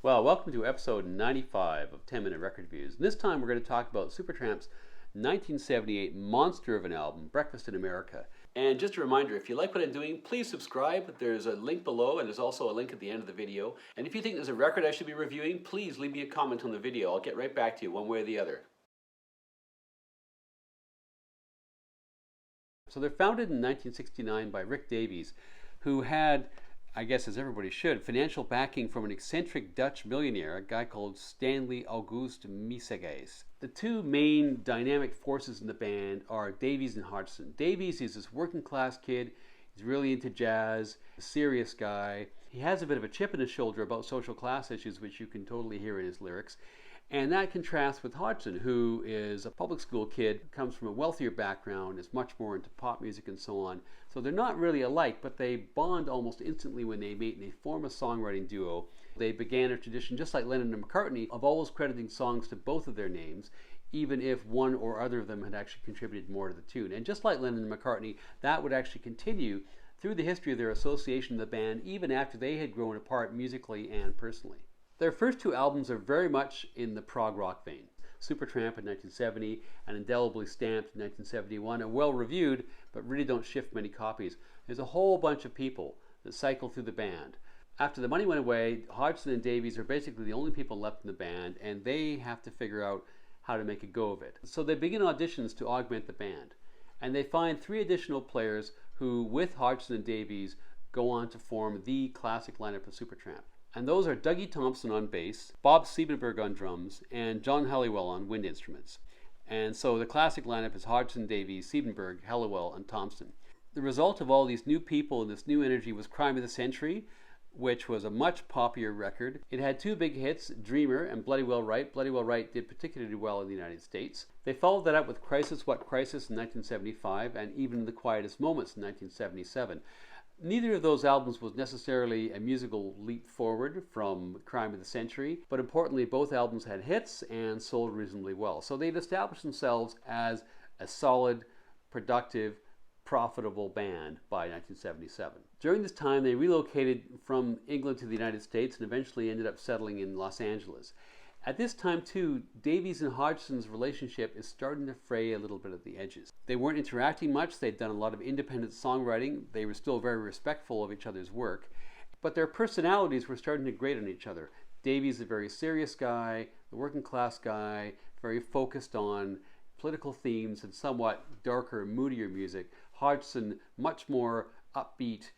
Well, welcome to episode 95 of 10 Minute Record Reviews. And this time we're going to talk about Supertramp's 1978 monster of an album, Breakfast in America. And just a reminder, if you like what I'm doing, please subscribe. There's a link below and there's also a link at the end of the video. And if you think there's a record I should be reviewing, please leave me a comment on the video. I'll get right back to you one way or the other. So they're founded in 1969 by Rick Davies, who had, I guess as everybody should, financial backing from an eccentric Dutch millionaire, a guy called Stanley August Meisegas. The two main dynamic forces in the band are Davies and Hodgson. Davies is this working class kid. He's really into jazz, a serious guy. He has a bit of a chip in his shoulder about social class issues, which you can totally hear in his lyrics. And that contrasts with Hodgson, who is a public school kid, comes from a wealthier background, is much more into pop music and so on. So they're not really alike, but they bond almost instantly when they meet and they form a songwriting duo. They began a tradition, just like Lennon and McCartney, of always crediting songs to both of their names, even if one or other of them had actually contributed more to the tune. And just like Lennon and McCartney, that would actually continue through the history of their association with the band, even after they had grown apart musically and personally. Their first two albums are very much in the prog rock vein. Supertramp in 1970 and Indelibly Stamped in 1971 are well reviewed, but really don't shift many copies. There's a whole bunch of people that cycle through the band. After the money went away, Hodgson and Davies are basically the only people left in the band, and they have to figure out how to make a go of it. So they begin auditions to augment the band, and they find three additional players who, with Hodgson and Davies, go on to form the classic lineup of Supertramp. And those are Dougie Thompson on bass, Bob Siebenberg on drums, and John Helliwell on wind instruments. And so the classic lineup is Hodgson, Davies, Siebenberg, Helliwell, and Thompson. The result of all these new people and this new energy was Crime of the Century, which was a much poppier record. It had two big hits, Dreamer and Bloody Well Right. Bloody Well Right did particularly well in the United States. They followed that up with Crisis What Crisis in 1975 and Even the Quietest Moments in 1977. Neither of those albums was necessarily a musical leap forward from Crime of the Century, but importantly, both albums had hits and sold reasonably well. So they'd established themselves as a solid, productive, profitable band by 1977. During this time, they relocated from England to the United States and eventually ended up settling in Los Angeles. At this time, too, Davies and Hodgson's relationship is starting to fray a little bit at the edges. They weren't interacting much. They'd done a lot of independent songwriting. They were still very respectful of each other's work, but their personalities were starting to grate on each other. Davies, a very serious guy, the working class guy, very focused on political themes and somewhat darker, moodier music. Hodgson, much more upbeat,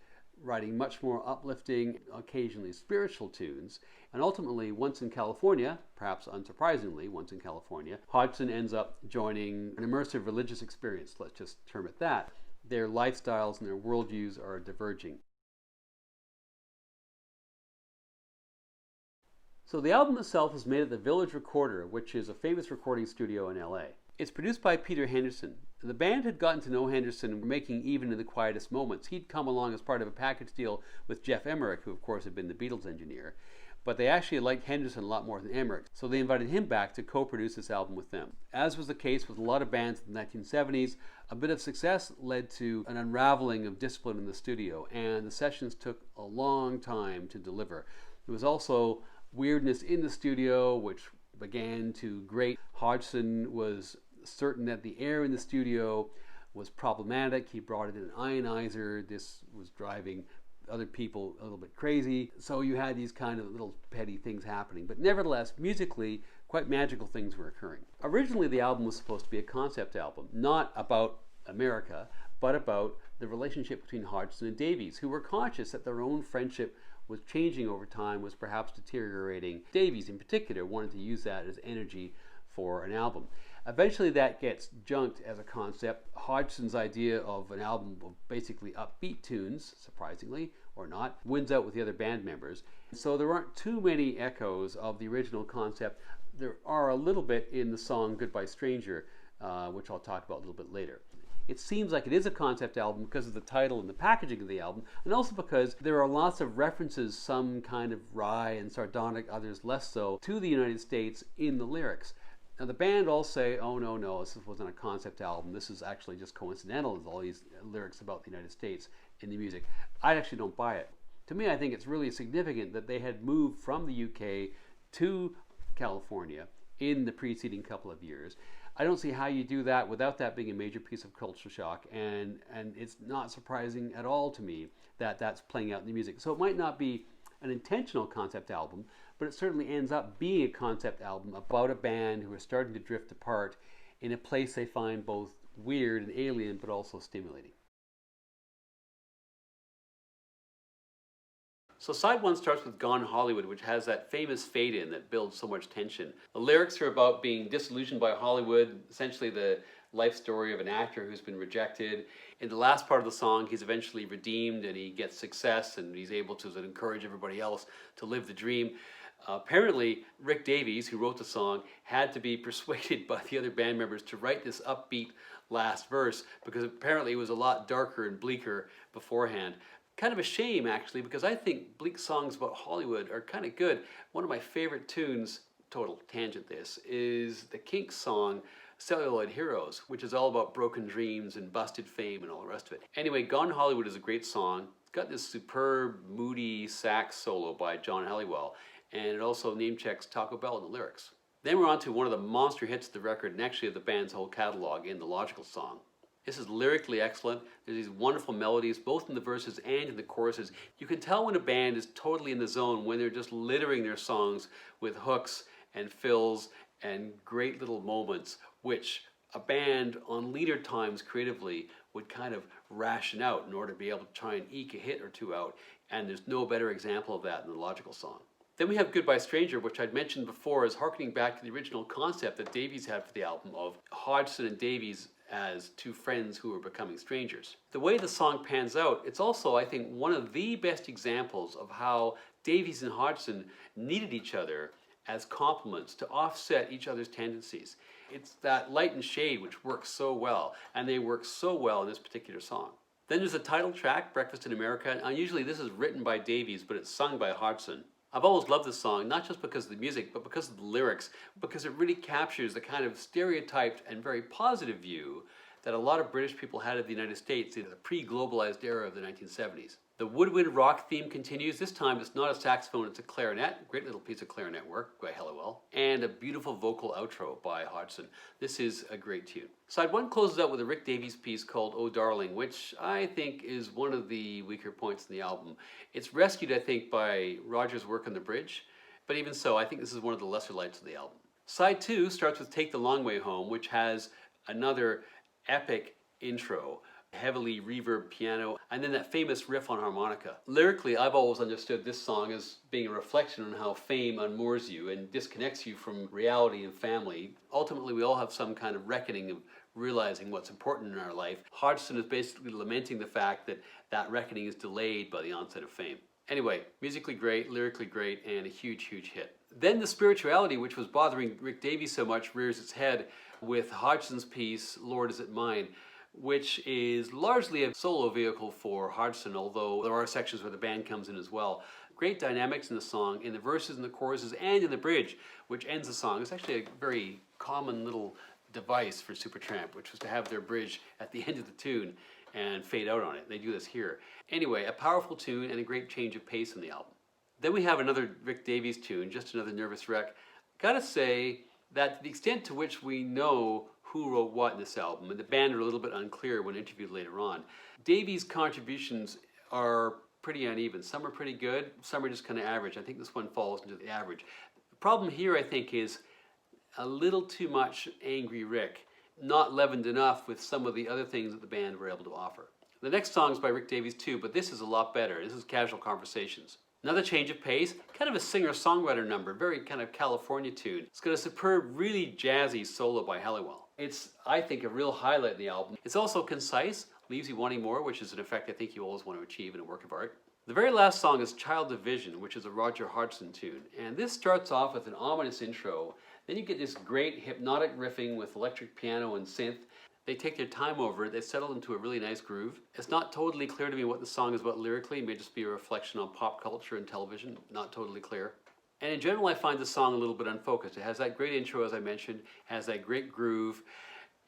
writing much more uplifting, occasionally spiritual tunes. And ultimately, once in California, perhaps unsurprisingly, once in California, Hodgson ends up joining an immersive religious experience, let's just term it that. Their lifestyles and their worldviews are diverging. So the album itself is made at the Village Recorder, which is a famous recording studio in LA. It's produced by Peter Henderson. The band had gotten to know Henderson making Even in the Quietest Moments. He'd come along as part of a package deal with Jeff Emmerich, who of course had been the Beatles engineer. But they actually liked Henderson a lot more than Emmerich, so they invited him back to co-produce this album with them. As was the case with a lot of bands in the 1970s, a bit of success led to an unraveling of discipline in the studio, and the sessions took a long time to deliver. There was also weirdness in the studio, which began to grate. Hodgson was certain that the air in the studio was problematic. He brought in an ionizer. This was driving other people a little bit crazy. So you had these kind of little petty things happening. But nevertheless, musically, quite magical things were occurring. Originally, the album was supposed to be a concept album, not about America, but about the relationship between Hodgson and Davies, who were conscious that their own friendship was changing over time, was perhaps deteriorating. Davies, in particular, wanted to use that as energy for an album. Eventually that gets junked as a concept. Hodgson's idea of an album of basically upbeat tunes, surprisingly or not, wins out with the other band members. So there aren't too many echoes of the original concept. There are a little bit in the song Goodbye Stranger, which I'll talk about a little bit later. It seems like it is a concept album because of the title and the packaging of the album, and also because there are lots of references, some kind of wry and sardonic, others less so, to the United States in the lyrics. Now the band all say, oh no, this wasn't a concept album, this is actually just coincidental, there's all these lyrics about the United States in the music. I actually don't buy it. To To me, I think it's really significant that they had moved from the UK to California in the preceding couple of years. I don't see how you do that without that being a major piece of culture shock, and it's not surprising at all to me that that's playing out in the music. So it might not be an intentional concept album, but it certainly ends up being a concept album about a band who are starting to drift apart in a place they find both weird and alien, but also stimulating. So side one starts with Gone Hollywood, which has that famous fade in that builds so much tension. The lyrics are about being disillusioned by Hollywood, essentially the life story of an actor who's been rejected. In the last part of the song, he's eventually redeemed and he gets success and he's able to encourage everybody else to live the dream. Apparently, Rick Davies, who wrote the song, had to be persuaded by the other band members to write this upbeat last verse because apparently it was a lot darker and bleaker beforehand. Kind of a shame, actually, because I think bleak songs about Hollywood are kind of good. One of my favorite tunes, total tangent this, is the Kinks song Celluloid Heroes, which is all about broken dreams and busted fame and all the rest of it. Anyway, Gone Hollywood is a great song. It's got this superb, moody sax solo by John Halliwell, and it also name checks Taco Bell in the lyrics. Then we're on to one of the monster hits of the record, and actually of the band's whole catalog, in The Logical Song. This is lyrically excellent. There's these wonderful melodies, both in the verses and in the choruses. You can tell when a band is totally in the zone when they're just littering their songs with hooks and fills and great little moments, which a band on leaner times creatively would kind of ration out in order to be able to try and eke a hit or two out. And there's no better example of that than The Logical Song. Then we have Goodbye Stranger, which I'd mentioned before as harkening back to the original concept that Davies had for the album of Hodgson and Davies as two friends who are becoming strangers. The way the song pans out, it's also, I think, one of the best examples of how Davies and Hodgson needed each other as complements to offset each other's tendencies. It's that light and shade which works so well, and they work so well in this particular song. Then there's the title track, Breakfast in America. Unusually this is written by Davies, but it's sung by Hodgson. I've always loved this song, not just because of the music, but because of the lyrics, because it really captures the kind of stereotyped and very positive view that a lot of British people had of the United States in the pre-globalized era of the 1970s. The woodwind rock theme continues. This time it's not a saxophone, it's a clarinet. Great little piece of clarinet work by Halliwell. And a beautiful vocal outro by Hodgson. This is a great tune. Side one closes out with a Rick Davies piece called Oh Darling, which I think is one of the weaker points in the album. It's rescued, I think, by Roger's work on the bridge, but even so, I think this is one of the lesser lights of the album. Side two starts with Take the Long Way Home, which has another epic intro, heavily reverb piano, and then that famous riff on harmonica. Lyrically, I've always understood this song as being a reflection on how fame unmoors you and disconnects you from reality and family. Ultimately, we all have some kind of reckoning of realizing what's important in our life. Hodgson is basically lamenting the fact that that reckoning is delayed by the onset of fame. Anyway, musically great, lyrically great, and a huge, huge hit. Then the spirituality, which was bothering Rick Davies so much, rears its head with Hodgson's piece, Lord Is It Mine, which is largely a solo vehicle for Hodgson, although there are sections where the band comes in as well. Great dynamics in the song, in the verses and the choruses, and in the bridge, which ends the song. It's actually a very common little device for Supertramp, which was to have their bridge at the end of the tune and fade out on it. They do this here. Anyway, a powerful tune and a great change of pace in the album. Then we have another Rick Davies tune, Just Another Nervous Wreck. Gotta say that to the extent to which we know who wrote what in this album, and the band are a little bit unclear when interviewed later on, Davies' contributions are pretty uneven. Some are pretty good, some are just kind of average. I think this one falls into the average. The problem here, I think, is a little too much Angry Rick, not leavened enough with some of the other things that the band were able to offer. The next song is by Rick Davies too, but this is a lot better. This is Casual Conversations. Another change of pace, kind of a singer-songwriter number, very kind of California tune. It's got a superb, really jazzy solo by Halliwell. It's, I think, a real highlight in the album. It's also concise, leaves you wanting more, which is an effect I think you always want to achieve in a work of art. The very last song is Child of Vision, which is a Roger Hodgson tune. And this starts off with an ominous intro. Then you get this great hypnotic riffing with electric piano and synth. They take their time over it, they settle into a really nice groove. It's not totally clear to me what the song is about lyrically. It may just be a reflection on pop culture and television, not totally clear. And in general, I find the song a little bit unfocused. It has that great intro, as I mentioned, has that great groove,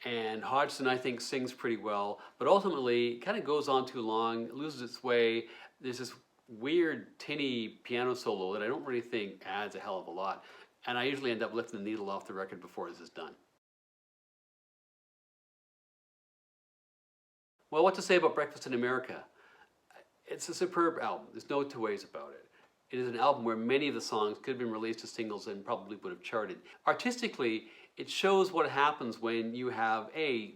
and Hodgson, I think, sings pretty well, but ultimately, it kind of goes on too long, loses its way. There's this weird tinny piano solo that I don't really think adds a hell of a lot. And I usually end up lifting the needle off the record before this is done. Well, what to say about Breakfast in America? It's a superb album. There's no two ways about it. It is an album where many of the songs could have been released as singles and probably would have charted. Artistically, it shows what happens when you have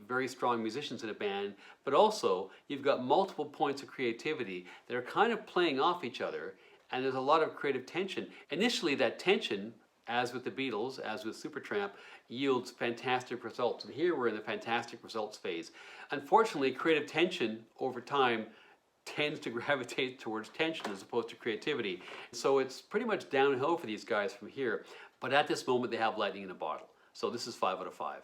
very strong musicians in a band, but also you've got multiple points of creativity that are kind of playing off each other, and there's a lot of creative tension. Initially, that tension, as with the Beatles, as with Supertramp, yields fantastic results. And here we're in the fantastic results phase. Unfortunately, creative tension over time tends to gravitate towards tension as opposed to creativity. So it's pretty much downhill for these guys from here. But at this moment, they have lightning in a bottle. So this is 5 out of 5.